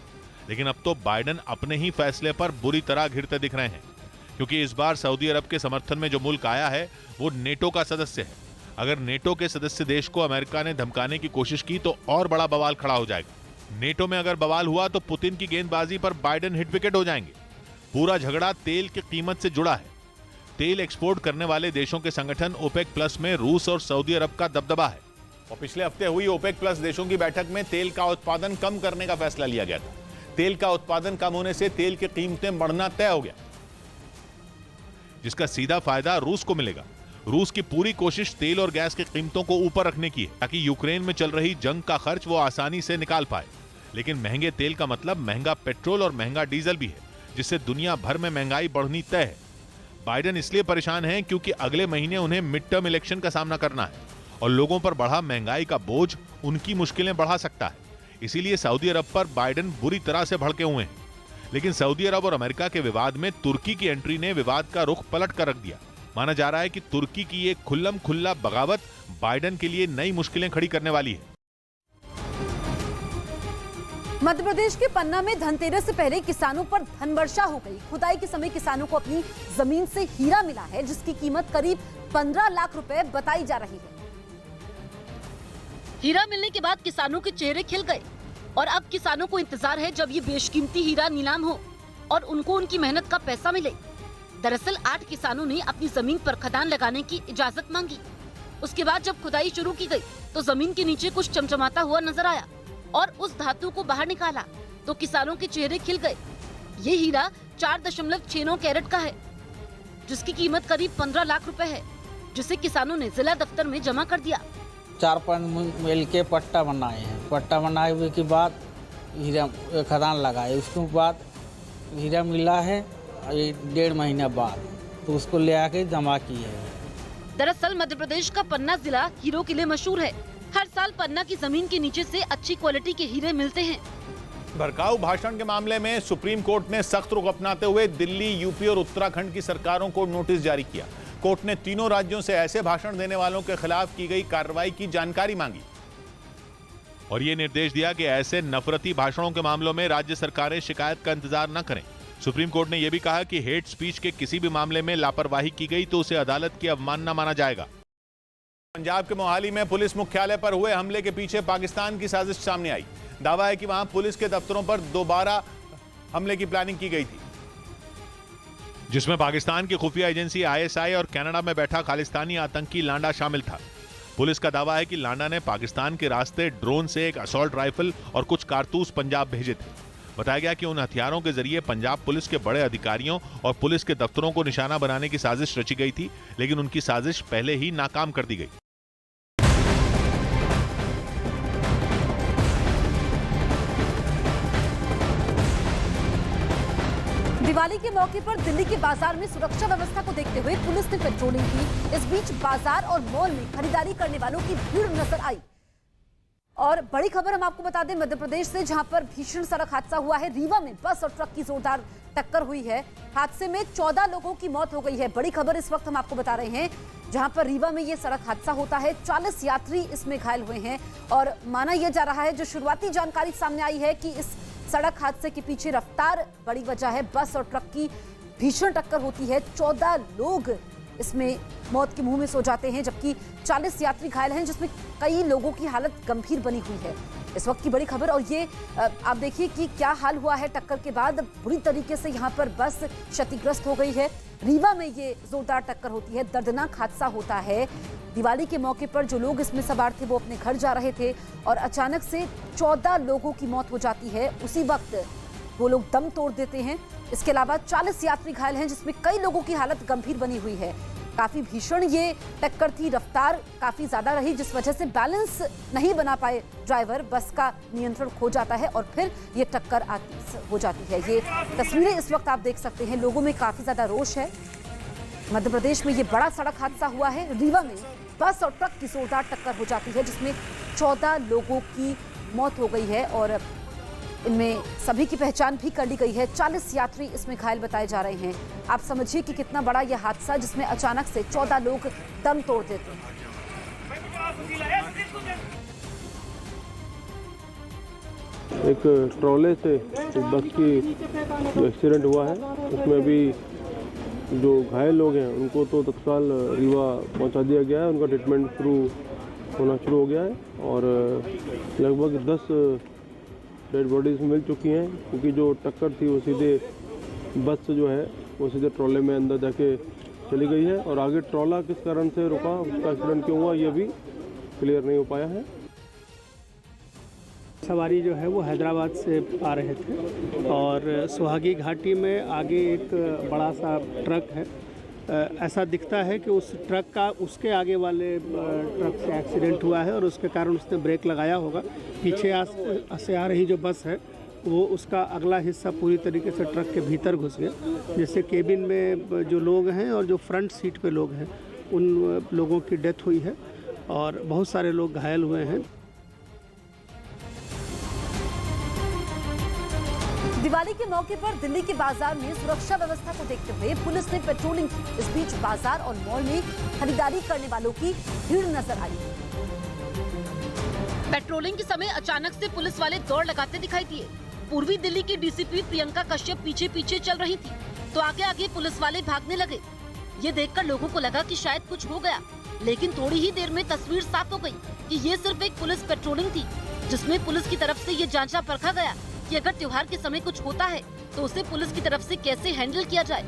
लेकिन अब तो बाइडेन अपने ही फैसले पर बुरी तरह घिरते दिख रहे हैं, क्योंकि इस बार सऊदी अरब के समर्थन में जो मुल्क आया है वो नेटो का सदस्य है। अगर नेटो के सदस्य देश को अमेरिका ने धमकाने की कोशिश की तो और बड़ा बवाल खड़ा हो जाएगा। नेटो में अगर बवाल हुआ तो पुतिन की गेंदबाजी पर बाइडेन हिट विकेट हो जाएंगे। पूरा झगड़ा तेल की कीमत से जुड़ा है। तेल एक्सपोर्ट करने वाले देशों के संगठन ओपेक प्लस में रूस और सऊदी अरब का दबदबा है, और पिछले हफ्ते हुई ओपेक प्लस देशों की बैठक में तेल का उत्पादन कम करने का फैसला लिया गया था। तेल का उत्पादन कम होने से तेल की कीमतें बढ़ना तय हो गया, जिसका सीधा फायदा रूस को मिलेगा। रूस की पूरी कोशिश तेल और गैस की कीमतों को ऊपर रखने की है, ताकि यूक्रेन में चल रही जंग का खर्च वो आसानी से निकाल पाए। लेकिन महंगे तेल का मतलब महंगा पेट्रोल और महंगा डीजल भी है, जिससे दुनिया भर में महंगाई बढ़नी तय है। बाइडेन इसलिए परेशान हैं क्योंकि अगले महीने उन्हें मिड टर्म इलेक्शन का सामना करना है, और लोगों पर बढ़ा महंगाई का बोझ उनकी मुश्किलें बढ़ा सकता है। इसीलिए सऊदी अरब पर बाइडेन बुरी तरह से भड़के हुए हैं। लेकिन सऊदी अरब और अमेरिका के विवाद में तुर्की की एंट्री ने विवाद का रुख पलट कर रख दिया। माना जा रहा है कि तुर्की की ये खुल्लम खुल्ला बगावत बाइडेन के लिए नई मुश्किलें खड़ी करने वाली है। मध्य प्रदेश के पन्ना में धनतेरस से पहले किसानों पर धन वर्षा हो गई। खुदाई के समय किसानों को अपनी जमीन से हीरा मिला है, जिसकी कीमत करीब 15 लाख रुपए बताई जा रही है। हीरा मिलने के बाद किसानों के चेहरे खिल गए और अब किसानों को इंतजार है जब ये बेशकीमती हीरा नीलाम हो और उनको उनकी मेहनत का पैसा मिले। दरअसल 8 किसानों ने अपनी जमीन पर खदान लगाने की इजाजत मांगी। उसके बाद जब खुदाई शुरू की गई तो जमीन के नीचे कुछ चमचमाता हुआ नजर आया और उस धातु को बाहर निकाला तो किसानों के चेहरे खिल गए। ये हीरा 4.69 कैरेट का है, जिसकी कीमत करीब 15 लाख रुपए है, जिसे किसानों ने जिला दफ्तर में जमा कर दिया। 4-5 मिल के पट्टा बनाए हैं। पट्टा बनाए हुए के बाद हीरा खदान लगाए, उसके बाद हीरा मिला है 1.5 महीना बाद, तो उसको ले आके जमा किए हैं। दरअसल मध्य प्रदेश का पन्ना जिला हीरो के लिए मशहूर है। हर साल पन्ना की जमीन के नीचे से अच्छी क्वालिटी के हीरे मिलते हैं। भड़काऊ भाषण के मामले में सुप्रीम कोर्ट ने सख्त रुख अपनाते हुए दिल्ली, यूपी और उत्तराखंड की सरकारों को नोटिस जारी किया। कोर्ट ने तीनों राज्यों से ऐसे भाषण देने वालों के खिलाफ की गई कार्रवाई की जानकारी मांगी और ये निर्देश दिया कि ऐसे नफरती भाषणों के मामलों में राज्य सरकारें शिकायत का इंतजार न करें। सुप्रीम कोर्ट ने यह भी कहा कि हेट स्पीच के किसी भी मामले में लापरवाही की गई तो उसे अदालत की अवमानना माना जाएगा। पंजाब के मोहाली में पुलिस मुख्यालय पर हुए हमले के पीछे पाकिस्तान की साजिश सामने आई। दावा है कि वहां पुलिस के दफ्तरों पर दोबारा हमले की प्लानिंग की गई थी, जिसमें पाकिस्तान की खुफिया एजेंसी ISI और कनाडा में बैठा खालिस्तानी आतंकी लांडा शामिल था। पुलिस का दावा है कि लांडा ने पाकिस्तान के रास्ते ड्रोन से एक असॉल्ट राइफल और कुछ कारतूस पंजाब भेजे थे। बताया गया कि उन हथियारों के जरिए पंजाब पुलिस के बड़े अधिकारियों और पुलिस के दफ्तरों को निशाना बनाने की साजिश रची गई थी, लेकिन उनकी साजिश पहले ही नाकाम कर दी गई। दिवाली के मौके पर दिल्ली के बाजार में सुरक्षा व्यवस्था को देखते हुए पुलिस ने पेट्रोलिंग की। इस बीच बाजार और मॉल में खरीदारी करने वालों की भीड़ नजर आई। और बड़ी खबर हम आपको बता दें मध्य प्रदेश से, जहां पर भीषण सड़क हादसा हुआ है। रीवा में बस और ट्रक की जोरदार टक्कर हुई है। हादसे में 14 लोगों की मौत हो गई है। बड़ी खबर इस वक्त हम आपको बता रहे हैं, जहां पर रीवा में ये सड़क हादसा होता है। 40 यात्री इसमें घायल हुए हैं और माना यह जा रहा है, जो शुरुआती जानकारी सामने आई है, कि इस सड़क हादसे के पीछे रफ्तार बड़ी वजह है। बस और ट्रक की भीषण टक्कर होती है। 14 लोग इसमें मौत के मुंह में सो जाते हैं, जबकि 40 यात्री घायल हैं, जिसमें कई लोगों की हालत गंभीर बनी हुई है। इस वक्त की बड़ी खबर। और ये आप देखिए कि क्या हाल हुआ है टक्कर के बाद। बुरी तरीके से यहाँ पर बस क्षतिग्रस्त हो गई है। रीवा में ये जोरदार टक्कर होती है। दर्दनाक हादसा होता है। दिवाली के मौके पर जो लोग इसमें सवार थे वो अपने घर जा रहे थे और अचानक से 14 लोगों की मौत हो जाती है। उसी वक्त वो लोग दम तोड़ देते हैं। इसके अलावा 40 यात्री घायल हैं, जिसमें कई लोगों की हालत गंभीर बनी हुई है। काफी भीषण ये टक्कर थी। रफ्तार काफी ज्यादा रही, जिस वजह से बैलेंस नहीं बना पाए ड्राइवर। बस का नियंत्रण खो जाता है और फिर ये टक्कर हो जाती है। ये तस्वीरें इस वक्त आप देख सकते हैं। लोगों में काफी ज्यादा रोष है। मध्य प्रदेश में ये बड़ा सड़क हादसा हुआ है। रीवा में बस और ट्रक की जोरदार टक्कर हो जाती है, जिसमें 14 लोगों की मौत हो गई है और इनमें सभी की पहचान भी कर ली गई है। 40 यात्री इसमें घायल बताए जा रहे हैं। आप समझिए कि कितना बड़ा यह हादसा, जिसमें अचानक से 14 लोग दम तोड़ देते हैं। एक ट्रॉले से एक बस की जो एक्सीडेंट हुआ है, उसमें भी जो घायल लोग हैं उनको तो तत्काल रीवा पहुंचा दिया गया है। उनका ट्रीटमेंट होना शुरू हो गया है और लगभग 10 डेड बॉडीज मिल चुकी हैं, क्योंकि जो टक्कर थी वो सीधे बस जो है वो सीधे ट्रॉले में अंदर जाके चली गई है और आगे ट्रॉला किस कारण से रुका, उसका एक्सीडेंट क्यों हुआ, ये भी क्लियर नहीं हो पाया है। सवारी जो है वो हैदराबाद से आ रहे थे और सुहागी घाटी में आगे एक बड़ा सा ट्रक है। ऐसा दिखता है कि उस ट्रक का उसके आगे वाले ट्रक से एक्सीडेंट हुआ है और उसके कारण उसने ब्रेक लगाया होगा। पीछे से आ रही जो बस है वो उसका अगला हिस्सा पूरी तरीके से ट्रक के भीतर घुस गया, जिससे केबिन में जो लोग हैं और जो फ्रंट सीट पे लोग हैं उन लोगों की डेथ हुई है और बहुत सारे लोग घायल हुए हैं। दिवाली के मौके पर दिल्ली के बाजार में सुरक्षा व्यवस्था को देखते हुए पुलिस ने पेट्रोलिंग की। इस बीच बाजार और मॉल में खरीदारी करने वालों की भीड़ नजर आई। पेट्रोलिंग के समय अचानक से पुलिस वाले दौड़ लगाते दिखाई दिए। पूर्वी दिल्ली की डीसीपी प्रियंका कश्यप पीछे पीछे चल रही थी तो आगे आगे पुलिस वाले भागने लगे। ये देखकर लोगों को लगा कि शायद कुछ हो गया, लेकिन थोड़ी ही देर में तस्वीर साफ हो गई कि ये सिर्फ एक पुलिस पेट्रोलिंग थी, जिसमें पुलिस की तरफ से ये जांचा परखा गया कि अगर त्योहार के समय कुछ होता है तो उसे पुलिस की तरफ से कैसे हैंडल किया जाए।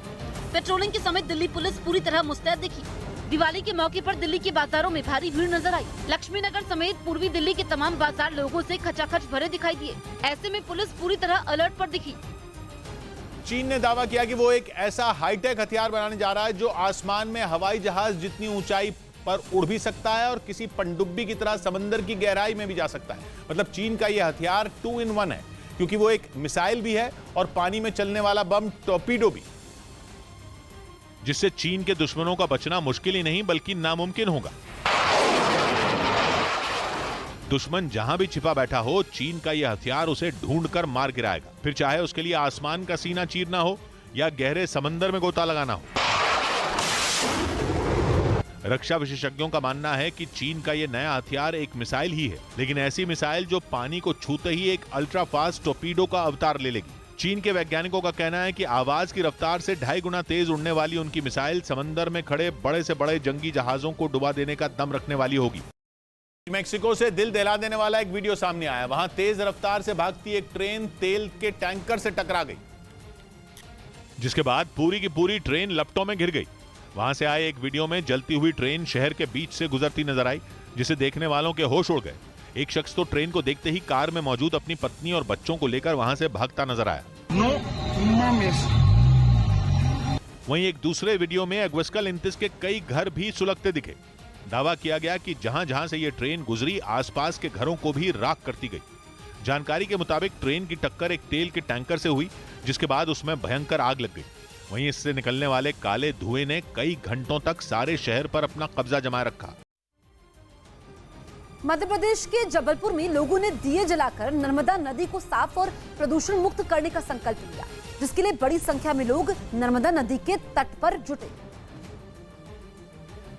पेट्रोलिंग के समय दिल्ली पुलिस पूरी तरह मुस्तैद दिखी। दिवाली के मौके पर दिल्ली के बाजारों में भारी भीड़ नजर आई। लक्ष्मी नगर समेत पूर्वी दिल्ली के तमाम बाजार लोगों से खचाखच भरे दिखाई दिए। ऐसे में पुलिस पूरी तरह अलर्ट पर दिखी। चीन ने दावा किया कि वो एक ऐसा हाईटेक हथियार बनाने जा रहा है जो आसमान में हवाई जहाज जितनी ऊंचाई पर उड़ भी सकता है और किसी पनडुब्बी की तरह समंदर की गहराई में भी जा सकता है। मतलब चीन का यह हथियार 2 in 1 है, क्योंकि वो एक मिसाइल भी है और पानी में चलने वाला बम टॉर्पीडो भी, जिससे चीन के दुश्मनों का बचना मुश्किल ही नहीं बल्कि नामुमकिन होगा। दुश्मन जहां भी छिपा बैठा हो, चीन का यह हथियार उसे ढूंढकर मार गिराएगा, फिर चाहे उसके लिए आसमान का सीना चीरना हो या गहरे समंदर में गोता लगाना हो। रक्षा विशेषज्ञों का मानना है कि चीन का यह नया हथियार एक मिसाइल ही है, लेकिन ऐसी मिसाइल जो पानी को छूते ही एक अल्ट्रा फास्ट टॉर्पीडो का अवतार ले लेगी। चीन के वैज्ञानिकों का कहना है कि आवाज की रफ्तार से 2.5 गुना तेज उड़ने वाली उनकी मिसाइल समंदर में खड़े बड़े से बड़े जंगी जहाजों को डुबा देने का दम रखने वाली होगी। मेक्सिको से दिल दहला देने वाला एक वीडियो सामने आया। वहां तेज रफ्तार से भागती एक ट्रेन तेल के टैंकर से टकरा गई, जिसके बाद पूरी की पूरी ट्रेन लपटों में घिर गई। वहां से आए एक वीडियो में जलती हुई ट्रेन शहर के बीच से गुजरती नजर आई, जिसे देखने वालों के होश उड़ गए। एक शख्स तो ट्रेन को देखते ही कार में मौजूद अपनी पत्नी और बच्चों को लेकर वहां से भागता नजर आया। वहीं एक दूसरे वीडियो में अग्वस्कलिंतिस के कई घर भी सुलगते दिखे। दावा किया गया कि जहां जहां से ये ट्रेन गुजरी, आसपास के घरों को भी राख करती गई। जानकारी के मुताबिक ट्रेन की टक्कर एक तेल के टैंकर से हुई, जिसके बाद उसमें भयंकर आग लग गई। वहीं इससे निकलने वाले काले धुएं ने कई घंटों तक सारे शहर पर अपना कब्जा जमाए रखा। मध्य प्रदेश के जबलपुर में लोगों ने दिए जलाकर नर्मदा नदी को साफ और प्रदूषण मुक्त करने का संकल्प लिया, जिसके लिए बड़ी संख्या में लोग नर्मदा नदी के तट पर जुटे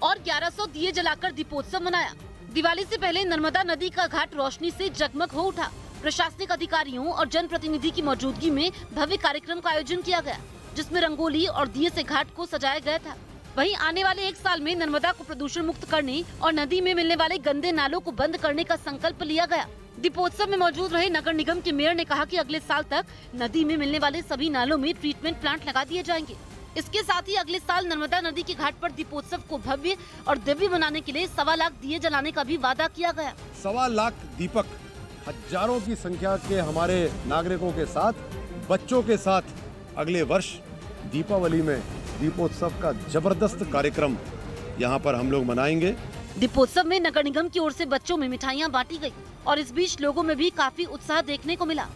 और 1100 दिए जलाकर दीपोत्सव मनाया। दिवाली से पहले नर्मदा नदी का घाट रोशनी से जगमग हो उठा। प्रशासनिक अधिकारियों और जनप्रतिनिधि की मौजूदगी में भव्य कार्यक्रम का आयोजन किया गया, जिसमें रंगोली और दिए से घाट को सजाया गया था। वहीं आने वाले 1 साल में नर्मदा को प्रदूषण मुक्त करने और नदी में मिलने वाले गंदे नालों को बंद करने का संकल्प लिया गया। दीपोत्सव में मौजूद रहे नगर निगम के मेयर ने कहा कि अगले साल तक नदी में मिलने वाले सभी नालों में ट्रीटमेंट प्लांट लगा दिए जाएंगे। इसके साथ ही अगले साल नर्मदा नदी के घाट पर दीपोत्सव को भव्य और दिव्य बनाने के लिए 1.25 लाख दिए जलाने का भी वादा किया गया। 1.25 लाख दीपक हजारों की संख्या के हमारे नागरिकों के साथ, बच्चों के साथ अगले वर्ष दीपावली में दीपोत्सव का जबरदस्त कार्यक्रम यहाँ पर हम लोग मनाएंगे। दीपोत्सव में नगर निगम की ओर से बच्चों में मिठाइयाँ बांटी गई और इस बीच लोगों में भी काफी उत्साह देखने को मिला।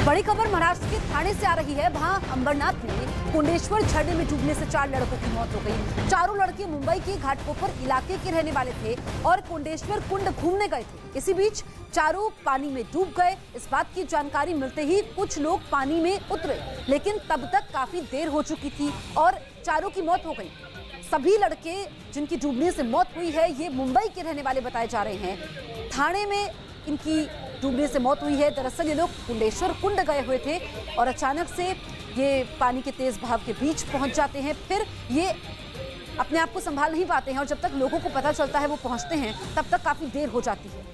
बड़ी खबर महाराष्ट्र के ठाणे से आ रही है। वहां अंबरनाथ में कुंडेश्वर झरने में डूबने से 4 लड़कों की मौत हो गई। चारों लड़के मुंबई के घाटकोपर इलाके के रहने वाले थे और कुंडेश्वर कुंड घूमने गए थे। इसी बीच चारों पानी में डूब गए। इस बात की जानकारी मिलते ही कुछ लोग पानी में उतरे, लेकिन तब तक काफी देर हो चुकी थी और चारों की मौत हो गई। सभी लड़के जिनकी डूबने से मौत हुई है, ये मुंबई के रहने वाले बताए जा रहे हैं। ठाणे में इनकी डूबने से मौत हुई है। दरअसल ये लोग कुंडेश्वर कुंड गए हुए थे और अचानक से ये पानी के तेज बहाव के बीच पहुंच जाते हैं। फिर ये अपने आप को संभाल नहीं पाते हैं और जब तक लोगों को पता चलता है वो पहुंचते हैं, तब तक काफी देर हो जाती है।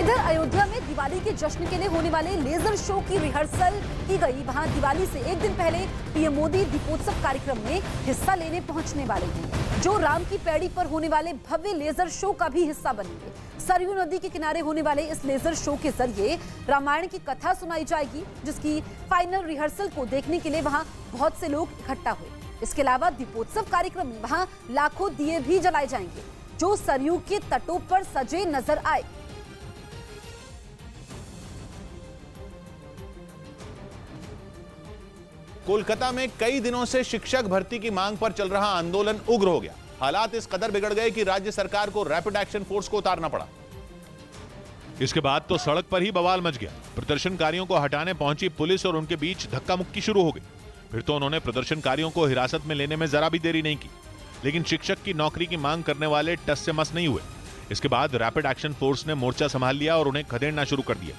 इधर अयोध्या में दिवाली के जश्न के लिए होने वाले लेजर शो की रिहर्सल की गई। वहां दिवाली से एक दिन पहले पीएम मोदी दीपोत्सव कार्यक्रम में हिस्सा लेने पहुंचने वाले हैं, जो राम की पैड़ी पर होने वाले भव्य लेजर शो का भी हिस्सा बनेंगे। सरयू नदी के किनारे होने वाले इस लेजर शो के जरिए रामायण की कथा सुनाई जाएगी, जिसकी फाइनल रिहर्सल को देखने के लिए वहां बहुत से लोग इकट्ठा हुए। इसके अलावा दीपोत्सव कार्यक्रम में वहां लाखों दिए भी जलाए जाएंगे, जो सरयू के तटों पर सजे नजर आए। कोलकाता में कई दिनों से शिक्षक भर्ती की मांग पर चल रहा आंदोलन उग्र हो गया। हालात इस कदर बिगड़ गए कि राज्य सरकार को रैपिड एक्शन फोर्स को उतारना पड़ा। इसके बाद तो सड़क पर ही बवाल मच गया। प्रदर्शनकारियों को हटाने पहुंची पुलिस और उनके बीच धक्का मुक्की शुरू हो गई। फिर तो उन्होंने प्रदर्शनकारियों को हिरासत में लेने में जरा भी देरी नहीं की, लेकिन शिक्षक की नौकरी की मांग करने वाले टस से मस नहीं हुए। इसके बाद रैपिड एक्शन फोर्स ने मोर्चा संभाल लिया और उन्हें खदेड़ना शुरू कर दिया।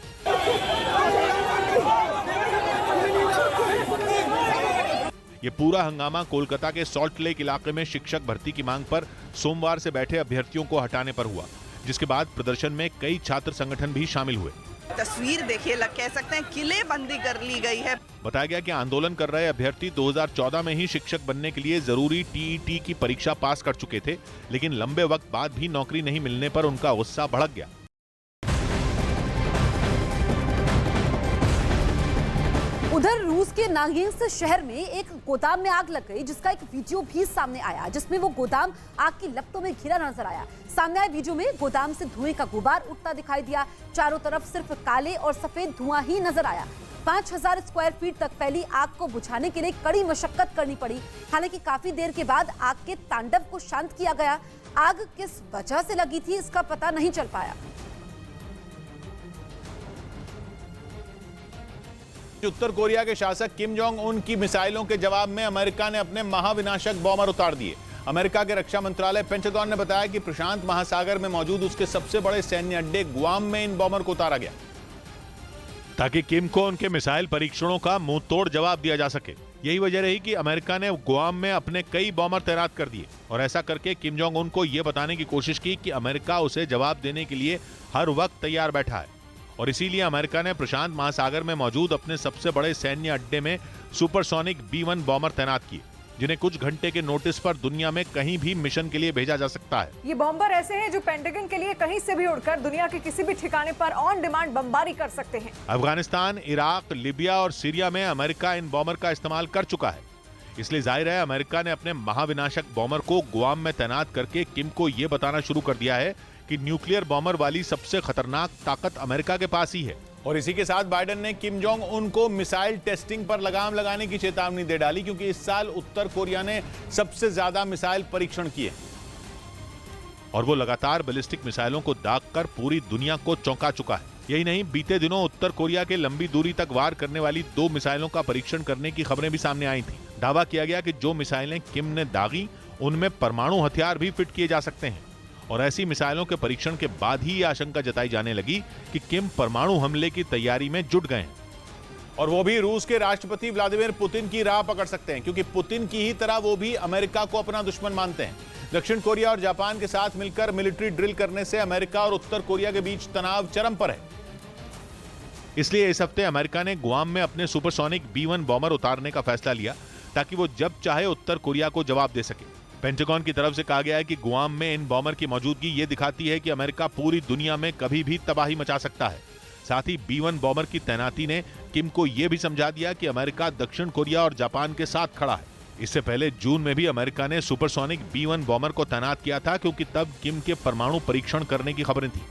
ये पूरा हंगामा कोलकाता के सॉल्ट लेक इलाके में शिक्षक भर्ती की मांग पर सोमवार से बैठे अभ्यर्थियों को हटाने पर हुआ, जिसके बाद प्रदर्शन में कई छात्र संगठन भी शामिल हुए। तस्वीर देखिए, कह सकते हैं किलेबंदी कर ली गई है। बताया गया कि आंदोलन कर रहे अभ्यर्थी 2014 में ही शिक्षक बनने के लिए जरूरी टीईटी की परीक्षा पास कर चुके थे, लेकिन लंबे वक्त बाद भी नौकरी नहीं मिलने पर उनका गुस्सा भड़क गया। उधर रूस के नागिंस्क शहर में एक गोदाम में आग लग गई, जिसका एक वीडियो भी सामने आया, जिसमें वो गोदाम आग की लपटों में घिरा नजर आया। सामने आए वीडियो में गोदाम से धुएं का गुबार उठता दिखाई दिया। चारों तरफ सिर्फ काले और सफेद धुआं ही नजर आया। 5000 स्क्वायर फीट तक फैली आग को बुझाने के लिए कड़ी मशक्कत करनी पड़ी। हालांकि काफी देर के बाद आग के तांडव को शांत किया गया। आग किस वजह से लगी थी, इसका पता नहीं चल पाया। उत्तर कोरिया के शासक किम जोंग उन की मिसाइलों के जवाब में अमेरिका ने अपने महाविनाशक बॉमर उतार दिए। अमेरिका के रक्षा मंत्रालय पेंटागन ने बताया कि प्रशांत महासागर में मौजूद उसके सबसे बड़े सैन्य अड्डे गुआम में इन बॉमर को उतारा गया, ताकि किम को उनके मिसाइल परीक्षणों का मुंह तोड़ जवाब दिया जा सके। यही वजह रही कि अमेरिका ने गुआम में अपने कई बॉमर तैनात कर दिए और ऐसा करके किम जोंग उन को यह बताने की कोशिश की कि अमेरिका उसे जवाब देने के लिए हर वक्त तैयार बैठा है। और इसीलिए अमेरिका ने प्रशांत महासागर में मौजूद अपने सबसे बड़े सैन्य अड्डे में सुपरसोनिक B-1 बॉमर तैनात किए, जिन्हें कुछ घंटे के नोटिस पर दुनिया में कहीं भी मिशन के लिए भेजा जा सकता है। ये बॉम्बर ऐसे हैं जो पेंटागन के लिए कहीं से भी उड़कर दुनिया के किसी भी ठिकाने पर ऑन डिमांड बमबारी कर सकते हैं। अफगानिस्तान, इराक, लीबिया और सीरिया में अमेरिका इन बॉमर का इस्तेमाल कर चुका है। इसलिए जाहिर है अमेरिका ने अपने महाविनाशक बॉमर को गुआम में तैनात करके किम को यह बताना शुरू कर दिया है कि न्यूक्लियर बॉमर वाली सबसे खतरनाक ताकत अमेरिका के पास ही है। और इसी के साथ बाइडेन ने किम जोंग उन को मिसाइल टेस्टिंग पर लगाम लगाने की चेतावनी दे डाली, क्योंकि इस साल उत्तर कोरिया ने सबसे ज्यादा मिसाइल परीक्षण किए और वो लगातार बैलिस्टिक मिसाइलों को दागकर पूरी दुनिया को चौंका चुका है। यही नहीं, बीते दिनों उत्तर कोरिया के लंबी दूरी तक वार करने वाली 2 मिसाइलों का परीक्षण करने की खबरें भी सामने आई थी। दावा किया गया कि जो मिसाइलें किम ने दागी उनमें परमाणु हथियार भी फिट किए जा सकते हैं। और ऐसी मिसाइलों के परीक्षण के बाद ही आशंका जताई जाने लगी कि किम परमाणु हमले की तैयारी में जुट गए हैं और वो भी रूस के राष्ट्रपति व्लादिमीर पुतिन की राह पकड़ सकते हैं, क्योंकि पुतिन की ही तरह वो भी अमेरिका को अपना दुश्मन मानते हैं। दक्षिण कोरिया और जापान के साथ मिलकर मिलिट्री ड्रिल करने से अमेरिका और उत्तर कोरिया के बीच तनाव चरम पर है। इसलिए इस हफ्ते अमेरिका ने गुआम में अपने सुपरसोनिक B-1 बॉमर उतारने का फैसला लिया, ताकि वो जब चाहे उत्तर कोरिया को जवाब दे सके। पेंटागन की तरफ से कहा गया है कि गुआम में इन बॉमर की मौजूदगी ये दिखाती है कि अमेरिका पूरी दुनिया में कभी भी तबाही मचा सकता है। साथ ही B-1 बॉमर की तैनाती ने किम को यह भी समझा दिया कि अमेरिका दक्षिण कोरिया और जापान के साथ खड़ा है। इससे पहले जून में भी अमेरिका ने सुपरसोनिक B-1 बॉमर को तैनात किया था, क्योंकि तब किम के परमाणु परीक्षण करने की खबरें थी।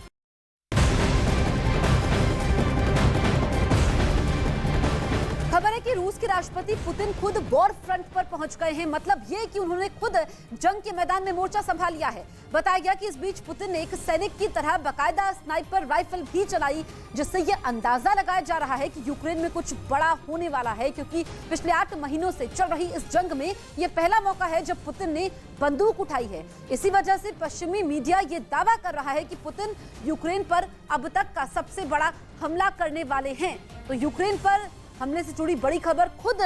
खबर है कि रूस के राष्ट्रपति पुतिन खुद वॉर फ्रंट पर पहुंच गए हैं। मतलब ये कि उन्होंने खुद जंग के मैदान में मोर्चा संभाल लिया है। बताया गया कि इस बीच पुतिन ने एक सैनिक की तरह बाकायदा स्नाइपर राइफल भी चलाई, जिससे ये अंदाजा लगाया जा रहा है कि यूक्रेन में कुछ बड़ा होने वाला है, क्योंकि पिछले 8 महीनों से चल रही इस जंग में ये पहला मौका है जब पुतिन ने बंदूक उठाई है। इसी वजह से पश्चिमी मीडिया ये दावा कर रहा है कि पुतिन यूक्रेन पर अब तक का सबसे बड़ा हमला करने वाले हैं। तो यूक्रेन पर हमले से जुड़ी बड़ी खबर, खुद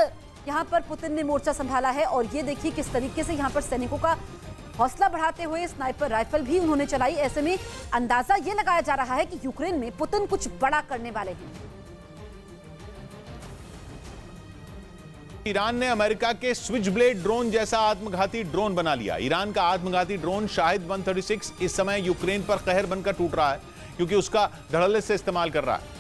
यहां पर पुतिन ने मोर्चा संभाला है और ये देखिए किस तरीके से यहां पर सैनिकों का हौसला बढ़ाते हुए स्नाइपर राइफल भी उन्होंने चलाई। ऐसे में अंदाजा ये लगाया जा रहा है कि यूक्रेन में पुतिन कुछ बड़ा करने वाले हैं। ईरान ने अमेरिका के स्विच ब्लेड ड्रोन जैसा आत्मघाती ड्रोन बना लिया। ईरान का आत्मघाती ड्रोन शाहिद 136 इस समय यूक्रेन पर कहर बनकर टूट रहा है, क्योंकि उसका धड़ल्ले से इस्तेमाल कर रहा है।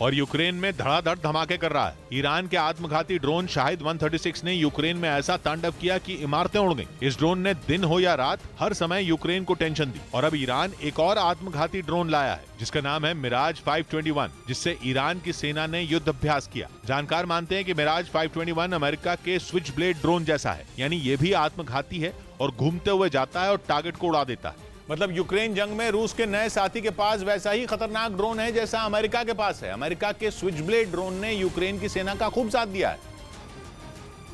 और यूक्रेन में धड़ाधड़ धमाके कर रहा है। ईरान के आत्मघाती ड्रोन शाहिद 136 ने यूक्रेन में ऐसा तांडव किया कि इमारतें उड़ गईं। इस ड्रोन ने दिन हो या रात हर समय यूक्रेन को टेंशन दी। और अब ईरान एक और आत्मघाती ड्रोन लाया है जिसका नाम है मिराज 521, जिससे ईरान की सेना ने युद्ध अभ्यास किया। जानकार मानते हैं कि मिराज 521 अमेरिका के स्विच ब्लेड ड्रोन जैसा है, यानी ये भी आत्मघाती है और घूमते हुए जाता है और टारगेट को उड़ा देता है। मतलब यूक्रेन जंग में रूस के नए साथी के पास वैसा ही खतरनाक ड्रोन है जैसा अमेरिका के पास है। अमेरिका के स्विच ब्लेड ड्रोन ने यूक्रेन की सेना का खूब साथ दिया है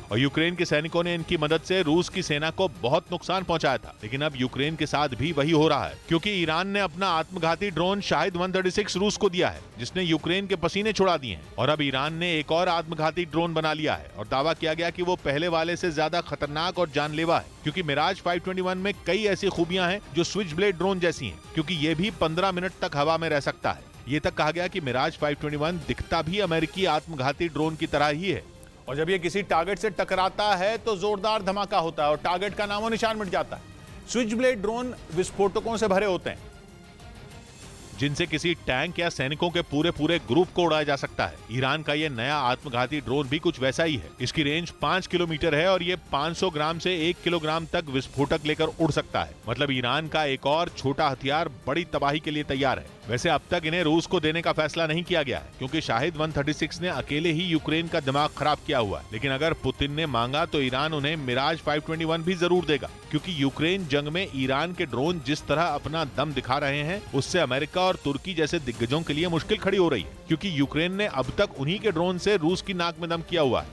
और यूक्रेन के सैनिकों ने इनकी मदद से रूस की सेना को बहुत नुकसान पहुंचाया था। लेकिन अब यूक्रेन के साथ भी वही हो रहा है, क्योंकि ईरान ने अपना आत्मघाती ड्रोन शाहिद 136 रूस को दिया है, जिसने यूक्रेन के पसीने छुड़ा दिए हैं। और अब ईरान ने एक और आत्मघाती ड्रोन बना लिया है और दावा किया गया कि वो पहले वाले से ज्यादा खतरनाक और जानलेवा है, क्योंकि मिराज 521 में कई ऐसी खूबियां हैं जो स्विच ब्लेड ड्रोन जैसी हैं, क्योंकि ये भी 15 मिनट तक हवा में रह सकता है। ये तक कहा गया कि मिराज 521 दिखता भी अमेरिकी आत्मघाती ड्रोन की तरह ही है और जब ये किसी टारगेट से टकराता है तो जोरदार धमाका होता है और टारगेट का नामो निशान मिट जाता है। स्विच ब्लेड ड्रोन विस्फोटकों से भरे होते हैं जिनसे किसी टैंक या सैनिकों के पूरे ग्रुप को उड़ाया जा सकता है। ईरान का ये नया आत्मघाती ड्रोन भी कुछ वैसा ही है। इसकी रेंज 5 किलोमीटर है और ये 500 ग्राम से 1 किलोग्राम तक विस्फोटक लेकर उड़ सकता है। मतलब ईरान का एक और छोटा हथियार बड़ी तबाही के लिए तैयार है। वैसे अब तक इन्हें रूस को देने का फैसला नहीं किया गया है, क्योंकि शाहिद 136 ने अकेले ही यूक्रेन का दिमाग खराब किया हुआ है। लेकिन अगर पुतिन ने मांगा तो ईरान उन्हें मिराज 521 भी जरूर देगा, क्योंकि यूक्रेन जंग में ईरान के ड्रोन जिस तरह अपना दम दिखा रहे हैं उससे अमेरिका और तुर्की जैसे दिग्गजों के लिए मुश्किल खड़ी हो रही है, क्योंकि यूक्रेन ने अब तक उन्हीं के ड्रोन से रूस की नाक में दम किया हुआ है।